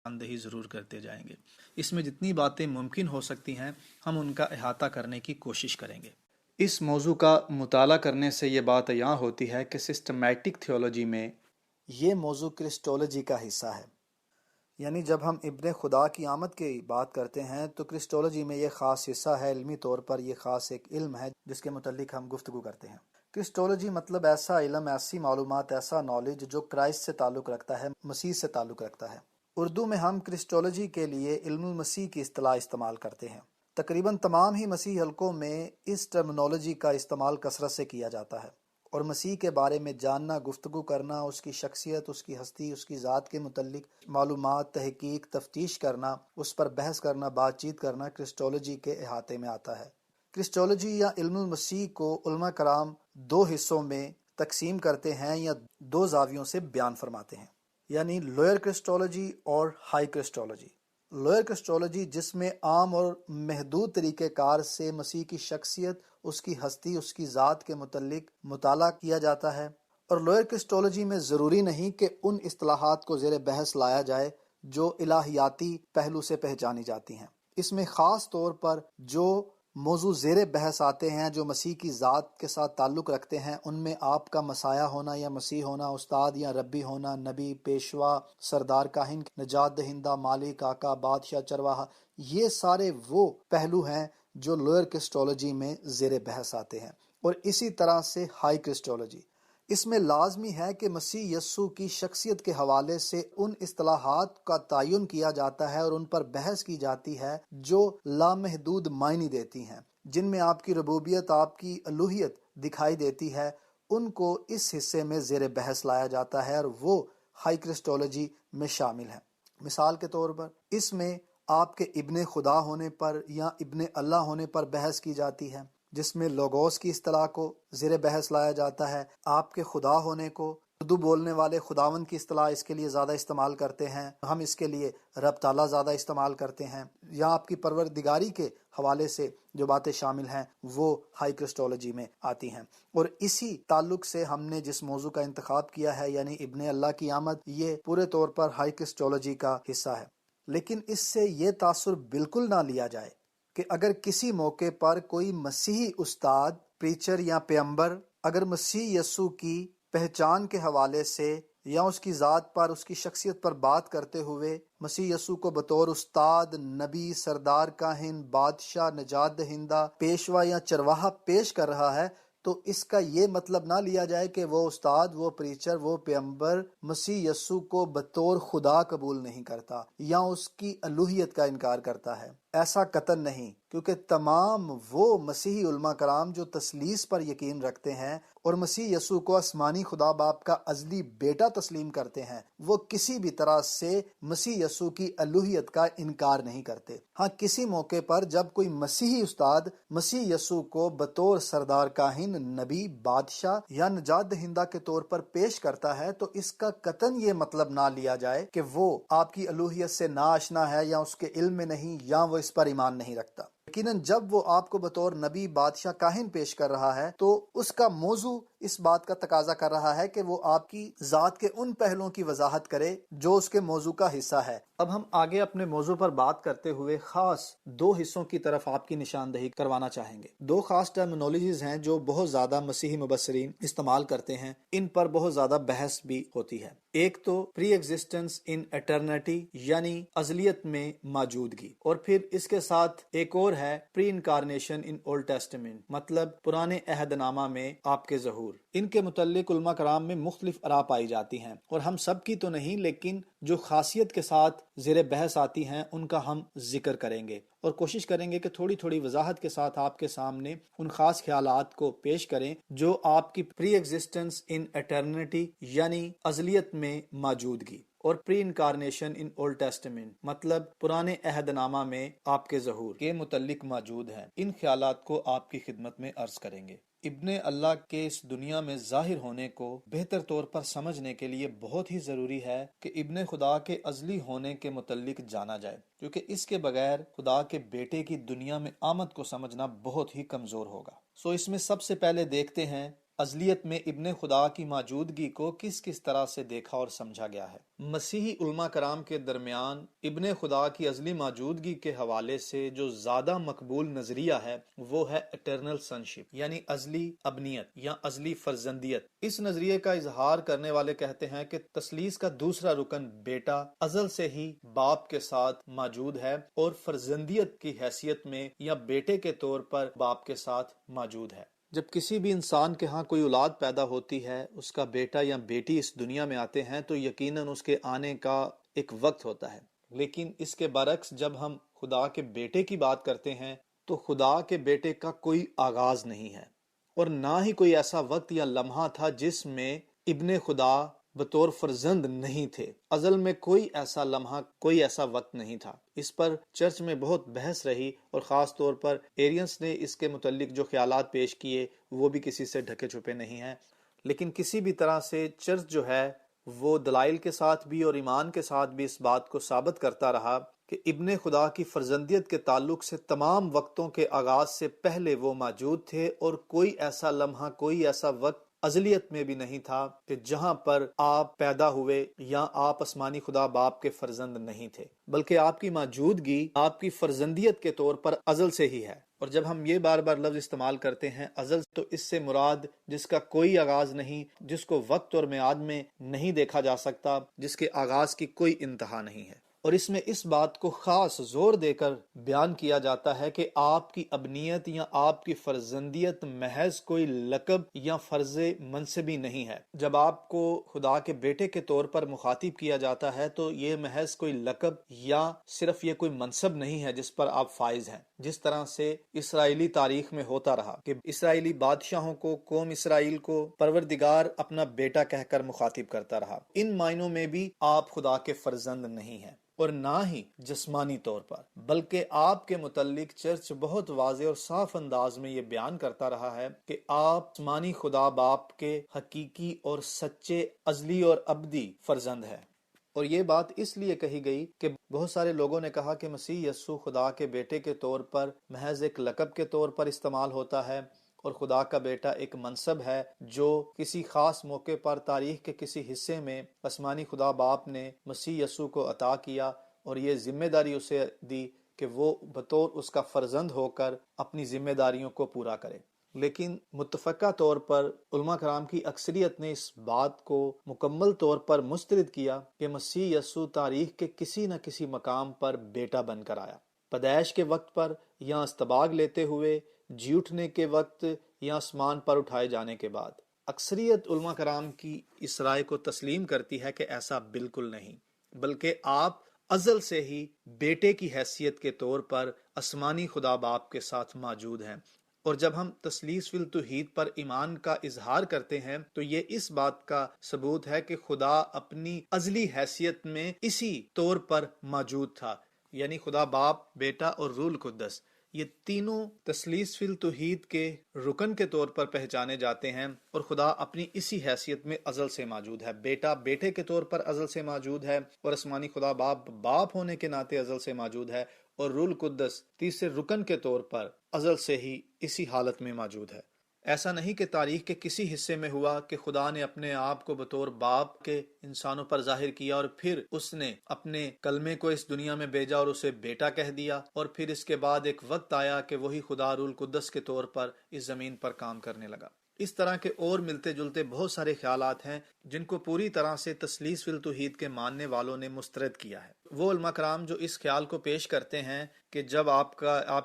نشاندہی ضرور کرتے جائیں گے۔ اس میں جتنی باتیں ممکن ہو سکتی ہیں ہم ان کا احاطہ کرنے کی کوشش کریں گے۔ اس موضوع کا مطالعہ کرنے سے یہ بات عیاں ہوتی ہے کہ سسٹمیٹک تھیولوجی میں یہ موضوع کرسٹولوجی کا حصہ ہے، یعنی جب ہم ابن خدا کی آمد کی بات کرتے ہیں تو کرسٹولوجی میں یہ خاص حصہ ہے، علمی طور پر یہ خاص ایک علم ہے جس کے متعلق ہم گفتگو کرتے ہیں۔ کرسٹولوجی مطلب ایسا علم، ایسی معلومات، ایسا نالج جو کرائسٹ سے تعلق رکھتا ہے، مسیح سے تعلق رکھتا ہے۔ اردو میں ہم کرسٹولوجی کے لیے علم المسیح کی اصطلاح استعمال کرتے ہیں۔ تقریباً تمام ہی مسیح حلقوں میں اس ٹرمنالوجی کا استعمال کثرت سے کیا جاتا ہے، اور مسیح کے بارے میں جاننا، گفتگو کرنا، اس کی شخصیت، اس کی ہستی، اس کی ذات کے متعلق معلومات، تحقیق، تفتیش کرنا، اس پر بحث کرنا، بات چیت کرنا کرسٹولوجی کے احاطے میں آتا ہے۔ کرسٹولوجی یا علم المسیح کو علماء کرام دو حصوں میں تقسیم کرتے ہیں یا دو زاویوں سے بیان فرماتے ہیں، یعنی لوئر کرسٹولوجی اور ہائی کرسٹولوجی۔ لوئر کرسٹولوجی جس میں عام اور محدود طریقہ کار سے مسیح کی شخصیت، اس کی ہستی، اس کی ذات کے متعلق مطالعہ کیا جاتا ہے، اور لوئر کرسٹولوجی میں ضروری نہیں کہ ان اصطلاحات کو زیر بحث لایا جائے جو الہیاتی پہلو سے پہچانی جاتی ہیں۔ اس میں خاص طور پر جو موضوع زیر بحث آتے ہیں جو مسیح کی ذات کے ساتھ تعلق رکھتے ہیں، ان میں آپ کا مسیح ہونا یا مسیح ہونا، استاد یا ربی ہونا، نبی، پیشوا، سردار کاہن، نجات دہندہ، مالک، آقا، بادشاہ، چرواہا، یہ سارے وہ پہلو ہیں جو لوئر کرسٹولوجی میں زیر بحث آتے ہیں۔ اور اسی طرح سے ہائی کرسٹولوجی، اس میں لازمی ہے کہ مسیح یسوع کی شخصیت کے حوالے سے ان اصطلاحات کا تعین کیا جاتا ہے اور ان پر بحث کی جاتی ہے جو لامحدود معنی دیتی ہیں، جن میں آپ کی ربوبیت، آپ کی الوہیت دکھائی دیتی ہے، ان کو اس حصے میں زیر بحث لایا جاتا ہے اور وہ ہائی کرسٹولوجی میں شامل ہیں۔ مثال کے طور پر اس میں آپ کے ابن خدا ہونے پر یا ابن اللہ ہونے پر بحث کی جاتی ہے، جس میں لوگوس کی اصطلاح کو زیر بحث لایا جاتا ہے۔ آپ کے خدا ہونے کو اردو بولنے والے خداوند کی اصطلاح اس کے لیے زیادہ استعمال کرتے ہیں، ہم اس کے لیے رب تعالیٰ زیادہ استعمال کرتے ہیں، یا آپ کی پروردگاری کے حوالے سے جو باتیں شامل ہیں وہ ہائی کرسٹولوجی میں آتی ہیں۔ اور اسی تعلق سے ہم نے جس موضوع کا انتخاب کیا ہے یعنی ابن اللہ کی آمد، یہ پورے طور پر ہائی کرسٹولوجی کا حصہ ہے۔ لیکن اس سے یہ تاثر بالکل نہ لیا جائے کہ اگر کسی موقع پر کوئی مسیحی استاد، پریچر یا پیغمبر اگر مسیح یسوع کی پہچان کے حوالے سے یا اس کی ذات پر، اس کی شخصیت پر بات کرتے ہوئے مسیح یسوع کو بطور استاد، نبی، سردار کاہن، بادشاہ، نجات دہندہ، پیشوا یا چرواہا پیش کر رہا ہے، تو اس کا یہ مطلب نہ لیا جائے کہ وہ استاد، وہ پریچر، وہ پیغمبر مسیح یسوع کو بطور خدا قبول نہیں کرتا یا اس کی الوہیت کا انکار کرتا ہے۔ ایسا قطعاً نہیں، کیونکہ تمام وہ مسیحی علماء کرام جو تثلیث پر یقین رکھتے ہیں اور مسیح یسوع کو آسمانی خدا باپ کا ازلی بیٹا تسلیم کرتے ہیں، وہ کسی بھی طرح سے مسیح یسوع کی الوہیت کا انکار نہیں کرتے۔ ہاں، کسی موقع پر جب کوئی مسیحی استاد مسیح یسوع کو بطور سردار کاہن، نبی، بادشاہ یا نجات دہندہ کے طور پر پیش کرتا ہے تو اس کا قطعاً یہ مطلب نہ لیا جائے کہ وہ آپ کی الوہیت سے ناآشنا ہے یا اس کے علم میں نہیں یا وہ اس پر ایمان نہیں رکھتا۔ یقیناً جب وہ آپ کو بطور نبی، بادشاہ، کاہن پیش کر رہا ہے تو اس کا موضوع اس بات کا تقاضا کر رہا ہے کہ وہ آپ کی ذات کے ان پہلوؤں کی وضاحت کرے جو اس کے موضوع کا حصہ ہے۔ اب ہم آگے اپنے موضوع پر بات کرتے ہوئے خاص دو حصوں کی طرف آپ کی نشاندہی کروانا چاہیں گے۔ دو خاص ٹرمینالوجیز ہیں جو بہت زیادہ مسیحی مبصرین استعمال کرتے ہیں، ان پر بہت زیادہ بحث بھی ہوتی ہے۔ ایک تو پری ایگزسٹنس ان ایٹرنیٹی یعنی ازلیت میں موجودگی، اور پھر اس کے ساتھ ایک اور ہے پری انکارنیشن ان اولڈ ٹیسٹمنٹ، مطلب پرانے عہد نامہ میں آپ کے ظہور۔ ان کے متعلق علماء کرام میں مختلف آراء پائی جاتی ہیں، اور ہم سب کی تو نہیں لیکن جو خاصیت کے ساتھ زیر بحث آتی ہیں ان کا ہم ذکر کریں گے اور کوشش کریں گے کہ تھوڑی تھوڑی وضاحت کے ساتھ آپ کے سامنے ان خاص خیالات کو پیش کریں جو آپ کی پری ایگزسٹنس ان ایٹرنیٹی یعنی ازلیت میں موجودگی اور پری انکارنیشن ان اولڈ ٹیسٹمنٹ مطلب پرانے عہد نامہ میں آپ کے ظہور کے متعلق موجود ہیں۔ ان خیالات کو آپ کی خدمت میں عرض کریں گے۔ ابن اللہ کے اس دنیا میں ظاہر ہونے کو بہتر طور پر سمجھنے کے لیے بہت ہی ضروری ہے کہ ابن خدا کے ازلی ہونے کے متعلق جانا جائے، کیونکہ اس کے بغیر خدا کے بیٹے کی دنیا میں آمد کو سمجھنا بہت ہی کمزور ہوگا۔ اس میں سب سے پہلے دیکھتے ہیں ازلیت میں ابن خدا کی موجودگی کو کس کس طرح سے دیکھا اور سمجھا گیا ہے۔ مسیحی علماء کرام کے درمیان ابن خدا کی ازلی موجودگی کے حوالے سے جو زیادہ مقبول نظریہ ہے وہ ہے اٹرنل سنشپ، یعنی ازلی ابنیت یا ازلی فرزندیت۔ اس نظریے کا اظہار کرنے والے کہتے ہیں کہ تثلیث کا دوسرا رکن بیٹا ازل سے ہی باپ کے ساتھ موجود ہے اور فرزندیت کی حیثیت میں یا بیٹے کے طور پر باپ کے ساتھ موجود ہے۔ جب کسی بھی انسان کے ہاں کوئی اولاد پیدا ہوتی ہے، اس کا بیٹا یا بیٹی اس دنیا میں آتے ہیں تو یقیناً اس کے آنے کا ایک وقت ہوتا ہے، لیکن اس کے برعکس جب ہم خدا کے بیٹے کی بات کرتے ہیں تو خدا کے بیٹے کا کوئی آغاز نہیں ہے اور نہ ہی کوئی ایسا وقت یا لمحہ تھا جس میں ابن خدا بطور فرزند نہیں تھے۔ ازل میں کوئی ایسا لمحہ، کوئی ایسا وقت نہیں تھا۔ اس پر چرچ میں بہت بحث رہی اور خاص طور پر ایرینس نے اس کے متعلق جو خیالات پیش کیے وہ بھی کسی سے ڈھکے چھپے نہیں ہیں، لیکن کسی بھی طرح سے چرچ جو ہے وہ دلائل کے ساتھ بھی اور ایمان کے ساتھ بھی اس بات کو ثابت کرتا رہا کہ ابن خدا کی فرزندیت کے تعلق سے تمام وقتوں کے آغاز سے پہلے وہ موجود تھے اور کوئی ایسا لمحہ، کوئی ایسا وقت ازلیت میں بھی نہیں تھا کہ جہاں پر آپ پیدا ہوئے یا آپ آسمانی خدا باپ کے فرزند نہیں تھے، بلکہ آپ کی موجودگی آپ کی فرزندیت کے طور پر ازل سے ہی ہے۔ اور جب ہم یہ بار بار لفظ استعمال کرتے ہیں ازل، تو اس سے مراد جس کا کوئی آغاز نہیں، جس کو وقت اور میعاد میں نہیں دیکھا جا سکتا، جس کے آغاز کی کوئی انتہا نہیں ہے۔ اور اس میں اس بات کو خاص زور دے کر بیان کیا جاتا ہے کہ آپ کی ابنیت یا آپ کی فرزندیت محض کوئی لقب یا فرض منصبی نہیں ہے۔ جب آپ کو خدا کے بیٹے کے طور پر مخاطب کیا جاتا ہے تو یہ محض کوئی لقب یا صرف یہ کوئی منصب نہیں ہے جس پر آپ فائز ہیں، جس طرح سے اسرائیلی تاریخ میں ہوتا رہا کہ اسرائیلی بادشاہوں کو، قوم اسرائیل کو پروردگار اپنا بیٹا کہہ کر مخاطب کرتا رہا۔ ان معنوں میں بھی آپ خدا کے فرزند نہیں ہیں اور نہ ہی جسمانی طور پر، بلکہ آپ کے متعلق چرچ بہت واضح اور صاف انداز میں یہ بیان کرتا رہا ہے کہ آپ آسمانی خدا باپ کے حقیقی اور سچے ازلی اور ابدی فرزند ہیں۔ اور یہ بات اس لیے کہی گئی کہ بہت سارے لوگوں نے کہا کہ مسیح یسوع خدا کے بیٹے کے طور پر محض ایک لقب کے طور پر استعمال ہوتا ہے اور خدا کا بیٹا ایک منصب ہے جو کسی خاص موقع پر تاریخ کے کسی حصے میں آسمانی خدا باپ نے مسیح یسوع کو عطا کیا اور یہ ذمہ داری اسے دی کہ وہ بطور اس کا فرزند ہو کر اپنی ذمہ داریوں کو پورا کرے۔ لیکن متفقہ طور پر علماء کرام کی اکثریت نے اس بات کو مکمل طور پر مسترد کیا کہ مسیح یسوع تاریخ کے کسی نہ کسی مقام پر بیٹا بن کر آیا، پیدائش کے وقت پر یا استباغ لیتے ہوئے، جی اٹھنے کے وقت یا آسمان پر اٹھائے جانے کے بعد۔ اکثریت علماء کرام کی اس رائے کو تسلیم کرتی ہے کہ ایسا بالکل نہیں، بلکہ آپ ازل سے ہی بیٹے کی حیثیت کے طور پر آسمانی خدا باپ کے ساتھ موجود ہیں۔ اور جب ہم تثلیث فی التوحید پر ایمان کا اظہار کرتے ہیں تو یہ اس بات کا ثبوت ہے کہ خدا اپنی ازلی حیثیت میں اسی طور پر موجود تھا، یعنی خدا باپ، بیٹا اور روح القدس، یہ تینوں تثلیث فی التوحید کے رکن کے طور پر پہچانے جاتے ہیں اور خدا اپنی اسی حیثیت میں ازل سے موجود ہے۔ بیٹا بیٹے کے طور پر ازل سے موجود ہے اور آسمانی خدا باپ باپ ہونے کے ناطے ازل سے موجود ہے، اور روح القدس تیسرے رکن کے طور پر ازل سے ہی اسی حالت میں موجود ہے۔ ایسا نہیں کہ تاریخ کے کسی حصے میں ہوا کہ خدا نے اپنے آپ کو بطور باپ کے انسانوں پر ظاہر کیا اور پھر اس نے اپنے کلمے کو اس دنیا میں بھیجا اور اسے بیٹا کہہ دیا، اور پھر اس کے بعد ایک وقت آیا کہ وہی خدا روح القدس کے طور پر اس زمین پر کام کرنے لگا۔ اس طرح کے اور ملتے جلتے بہت سارے خیالات ہیں جن کو پوری طرح سے تثلیث فی التوحید کے ماننے والوں نے مسترد کیا ہے۔ وہ علماء کرام جو اس خیال کو پیش کرتے ہیں کہ جب آپ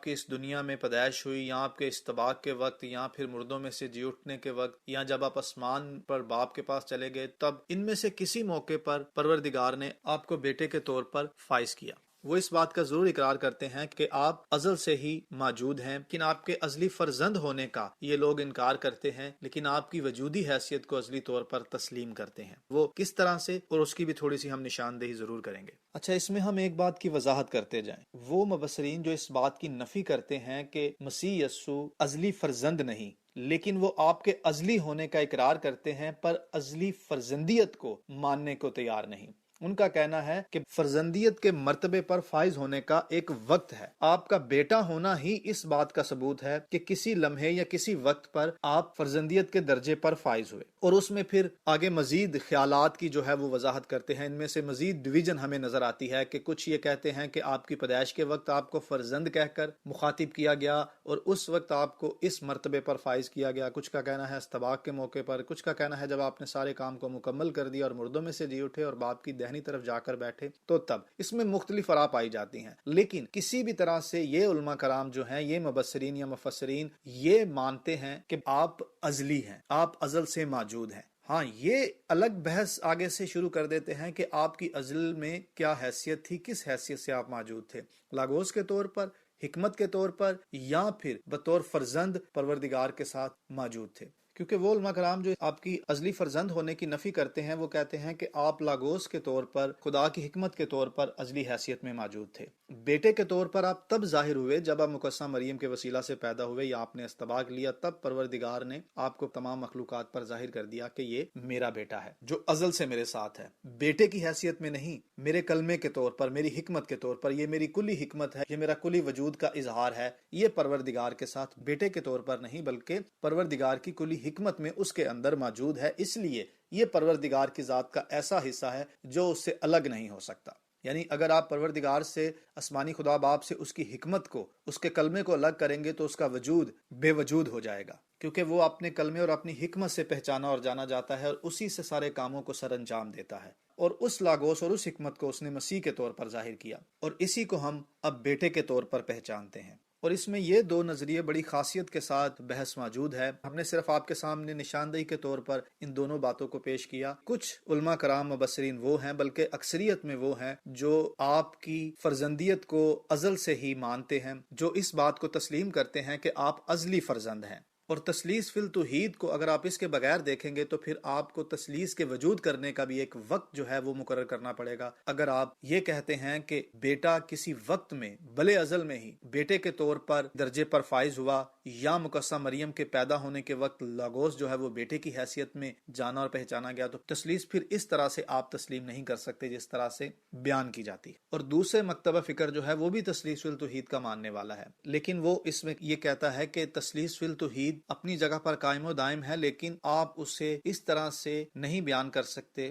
کی اس دنیا میں پیدائش ہوئی، یا آپ کے استباغ کے وقت، یا پھر مردوں میں سے جی اٹھنے کے وقت، یا جب آپ آسمان پر باپ کے پاس چلے گئے، تب ان میں سے کسی موقع پر پروردگار نے آپ کو بیٹے کے طور پر فائز کیا۔ وہ اس بات کا ضرور اقرار کرتے ہیں کہ آپ ازل سے ہی موجود ہیں، لیکن آپ کے ازلی فرزند ہونے کا یہ لوگ انکار کرتے ہیں، لیکن آپ کی وجودی حیثیت کو ازلی طور پر تسلیم کرتے ہیں۔ وہ کس طرح سے، اور اس کی بھی تھوڑی سی ہم نشاندہی ضرور کریں گے۔ اچھا، اس میں ہم ایک بات کی وضاحت کرتے جائیں۔ وہ مبصرین جو اس بات کی نفی کرتے ہیں کہ مسیح یسوع ازلی فرزند نہیں، لیکن وہ آپ کے ازلی ہونے کا اقرار کرتے ہیں پر ازلی فرزندیت کو ماننے کو تیار نہیں، ان کا کہنا ہے کہ فرزندیت کے مرتبے پر فائز ہونے کا ایک وقت ہے، آپ کا بیٹا ہونا ہی اس بات کا ثبوت ہے کہ کسی لمحے یا کسی وقت پر آپ فرزندیت کے درجے پر فائز ہوئے۔ اور اس میں پھر آگے مزید خیالات کی جو ہے وہ وضاحت کرتے ہیں، ان میں سے مزید ڈویژن ہمیں نظر آتی ہے کہ کچھ یہ کہتے ہیں کہ آپ کی پیدائش کے وقت آپ کو فرزند کہہ کر مخاطب کیا گیا اور اس وقت آپ کو اس مرتبے پر فائز کیا گیا، کچھ کا کہنا ہے استباق کے موقع پر، کچھ کا کہنا ہے جب آپ نے سارے کام کو مکمل کر دیا اور مردوں میں سے جی اٹھے اور باپ کی دہنی طرف جا کر بیٹھے تو تب۔ اس میں مختلف آراء پائی جاتی ہیں، لیکن کسی بھی طرح سے یہ علماء کرام جو ہیں، یہ مبصرین یا مفسرین یہ مانتے ہیں کہ آپ ازلی ہیں، آپ ازل سے موجود ہیں۔ ہاں، یہ الگ بحث آگے سے شروع کر دیتے ہیں کہ آپ کی ازل میں کیا حیثیت تھی، کس حیثیت سے آپ موجود تھے، لاگوس کے طور پر، حکمت کے طور پر، یا پھر بطور فرزند پروردگار کے ساتھ موجود تھے۔ کیونکہ وہ علماء کرام جو آپ کی ازلی فرزند ہونے کی نفی کرتے ہیں، وہ کہتے ہیں کہ آپ لاگوس کے طور پر، خدا کی حکمت کے طور پر ازلی حیثیت میں موجود تھے۔ بیٹے کے طور پر آپ تب ظاہر ہوئے جب آپ مقدسہ مریم کے وسیلہ سے پیدا ہوئے یا آپ نے استباق لیا، تب پروردگار نے آپ کو تمام مخلوقات پر ظاہر کر دیا کہ یہ میرا بیٹا ہے جو ازل سے میرے ساتھ ہے۔ بیٹے کی حیثیت میں نہیں، میرے کلمے کے طور پر، میری حکمت کے طور پر، یہ میری کلی حکمت ہے، یہ میرا کلی وجود کا اظہار ہے، یہ پروردگار کے ساتھ بیٹے کے طور پر نہیں بلکہ پروردگار کی کلی حکمت میں اس کے اندر موجود ہے، اس لیے یہ پروردگار کی ذات کا ایسا حصہ ہے جو اس سے الگ نہیں ہو سکتا۔ یعنی اگر آپ پروردگار سے، آسمانی خدا باپ سے اس کی حکمت کو، اس کے کلمے کو الگ کریں گے تو اس کا وجود بے وجود ہو جائے گا، کیونکہ وہ اپنے کلمے اور اپنی حکمت سے پہچانا اور جانا جاتا ہے اور اسی سے سارے کاموں کو سر انجام دیتا ہے۔ اور اس لاگوس اور اس حکمت کو اس نے مسیح کے طور پر ظاہر کیا اور اسی کو ہم اب بیٹے کے طور پر پہچانتے ہیں۔ اور اس میں یہ دو نظریے بڑی خاصیت کے ساتھ بحث موجود ہے، ہم نے صرف آپ کے سامنے نشاندہی کے طور پر ان دونوں باتوں کو پیش کیا۔ کچھ علماء کرام مبصرین وہ ہیں، بلکہ اکثریت میں وہ ہیں جو آپ کی فرزندیت کو ازل سے ہی مانتے ہیں، جو اس بات کو تسلیم کرتے ہیں کہ آپ ازلی فرزند ہیں۔ اور تثلیث فی التوحید کو اگر آپ اس کے بغیر دیکھیں گے تو پھر آپ کو تثلیث کے وجود کرنے کا بھی ایک وقت جو ہے وہ مقرر کرنا پڑے گا۔ اگر آپ یہ کہتے ہیں کہ بیٹا کسی وقت میں، بلے ازل میں ہی بیٹے کے طور پر درجے پر فائز ہوا، یا مقدسہ مریم کے پیدا ہونے کے وقت لاگوس جو ہے وہ بیٹے کی حیثیت میں جانا اور پہچانا گیا، تو تثلیث پھر اس طرح سے آپ تسلیم نہیں کر سکتے جس طرح سے بیان کی جاتی ہے۔ اور دوسرے مکتبہ فکر جو ہے وہ بھی تثلیث فی التوحید کا ماننے والا ہے، لیکن وہ اس میں یہ کہتا ہے کہ تثلیث فی التوحید اپنی جگہ پر قائم و دائم ہے، لیکن آپ اسے اس طرح سے نہیں بیان کر سکتے۔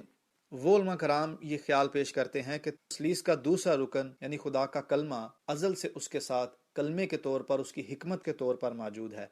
وہ علماء کرام یہ خیال پیش کرتے ہیں کہ تثلیث کا دوسرا رکن یعنی خدا کا کلمہ ازل سے اس کے ساتھ کلمے کے طور پر، اس کی حکمت کے طور پر موجود ہے۔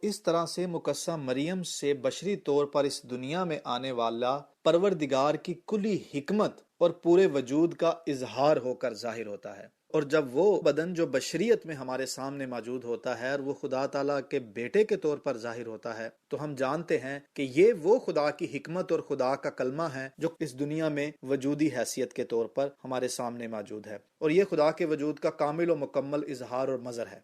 اس طرح سے مقدسہ مریم سے بشری طور پر اس دنیا میں آنے والا پروردگار کی کلی حکمت اور پورے وجود کا اظہار ہو کر ظاہر ہوتا ہے۔ اور جب وہ بدن جو بشریت میں ہمارے سامنے موجود ہوتا ہے اور وہ خدا تعالیٰ کے بیٹے کے طور پر ظاہر ہوتا ہے، تو ہم جانتے ہیں کہ یہ وہ خدا کی حکمت اور خدا کا کلمہ ہے جو اس دنیا میں وجودی حیثیت کے طور پر ہمارے سامنے موجود ہے، اور یہ خدا کے وجود کا کامل و مکمل اظہار اور مظہر ہے۔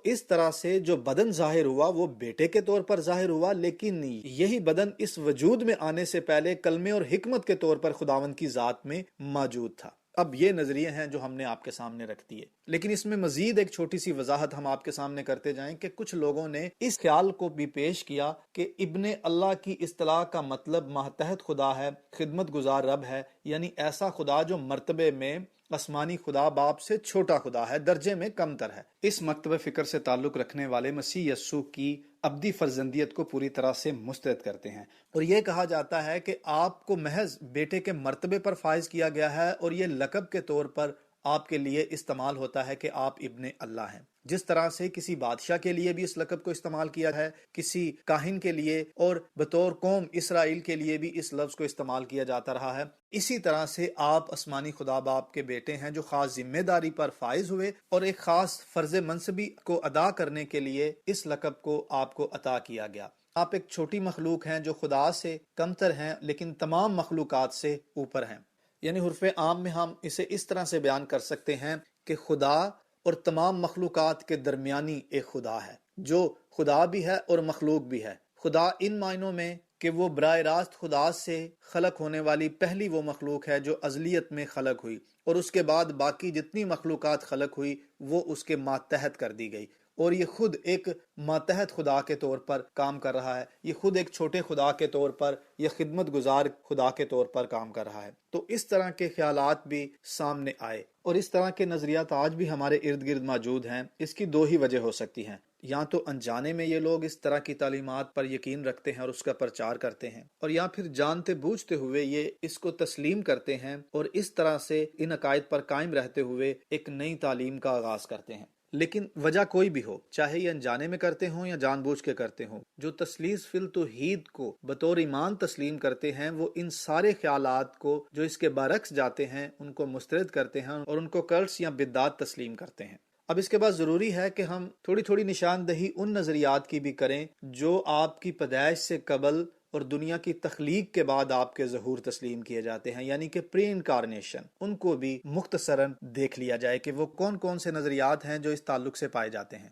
اس طرح سے جو بدن ظاہر ہوا وہ بیٹے کے طور پر ظاہر ہوا، لیکن یہی بدن اس وجود میں آنے سے پہلے کلمے اور حکمت کے طور پر خداوند کی ذات میں موجود تھا۔ اب یہ نظریے ہیں جو ہم نے آپ کے سامنے رکھ دیے، لیکن اس میں مزید ایک چھوٹی سی وضاحت ہم آپ کے سامنے کرتے جائیں کہ کچھ لوگوں نے اس خیال کو بھی پیش کیا کہ ابن اللہ کی اصطلاح کا مطلب ماتحت خدا ہے، خدمت گزار رب ہے، یعنی ایسا خدا جو مرتبے میں آسمانی خدا باپ سے چھوٹا خدا ہے، درجے میں کم تر ہے۔ اس مکتبہ فکر سے تعلق رکھنے والے مسیح یسوع کی ابدی فرزندیت کو پوری طرح سے مسترد کرتے ہیں، اور یہ کہا جاتا ہے کہ آپ کو محض بیٹے کے مرتبے پر فائز کیا گیا ہے، اور یہ لقب کے طور پر آپ کے لیے استعمال ہوتا ہے کہ آپ ابن اللہ ہیں۔ جس طرح سے کسی بادشاہ کے لیے بھی اس لقب کو استعمال کیا ہے، کسی کاہن کے لیے اور بطور قوم اسرائیل کے لیے بھی اس لفظ کو استعمال کیا جاتا رہا ہے، اسی طرح سے آپ آسمانی خدا باپ کے بیٹے ہیں جو خاص ذمہ داری پر فائز ہوئے اور ایک خاص فرض منصبی کو ادا کرنے کے لیے اس لقب کو آپ کو عطا کیا گیا۔ آپ ایک چھوٹی مخلوق ہیں جو خدا سے کمتر ہیں لیکن تمام مخلوقات سے اوپر ہیں۔ یعنی حرف عام میں ہم اسے اس طرح سے بیان کر سکتے ہیں کہ خدا اور تمام مخلوقات کے درمیانی ایک خدا ہے جو خدا بھی ہے اور مخلوق بھی ہے۔ خدا ان معنوں میں کہ وہ براہ راست خدا سے خلق ہونے والی پہلی وہ مخلوق ہے جو ازلیت میں خلق ہوئی، اور اس کے بعد باقی جتنی مخلوقات خلق ہوئی وہ اس کے ماتحت کر دی گئی، اور یہ خود ایک ماتحت خدا کے طور پر کام کر رہا ہے، یہ خود ایک چھوٹے خدا کے طور پر، یہ خدمت گزار خدا کے طور پر کام کر رہا ہے۔ تو اس طرح کے خیالات بھی سامنے آئے اور اس طرح کے نظریات آج بھی ہمارے ارد گرد موجود ہیں۔ اس کی دو ہی وجہ ہو سکتی ہیں، یا تو انجانے میں یہ لوگ اس طرح کی تعلیمات پر یقین رکھتے ہیں اور اس کا پرچار کرتے ہیں، اور یا پھر جانتے بوجھتے ہوئے یہ اس کو تسلیم کرتے ہیں اور اس طرح سے ان عقائد پر قائم رہتے ہوئے ایک نئی تعلیم کا آغاز کرتے ہیں۔ لیکن وجہ کوئی بھی ہو، چاہے یہ انجانے میں کرتے ہوں یا جان بوجھ کے کرتے ہوں، جو تثلیث فی التوحید کو بطور ایمان تسلیم کرتے ہیں وہ ان سارے خیالات کو جو اس کے برعکس جاتے ہیں ان کو مسترد کرتے ہیں اور ان کو کلٹس یا بدعات تسلیم کرتے ہیں۔ اب اس کے بعد ضروری ہے کہ ہم تھوڑی تھوڑی نشاندہی ان نظریات کی بھی کریں جو آپ کی پیدائش سے قبل اور دنیا کی تخلیق کے بعد آپ کے ظہور تسلیم کیے جاتے ہیں، یعنی کہ پری انکارنیشن۔ ان کو بھی مختصراً دیکھ لیا جائے کہ وہ کون کون سے نظریات ہیں جو اس تعلق سے پائے جاتے ہیں۔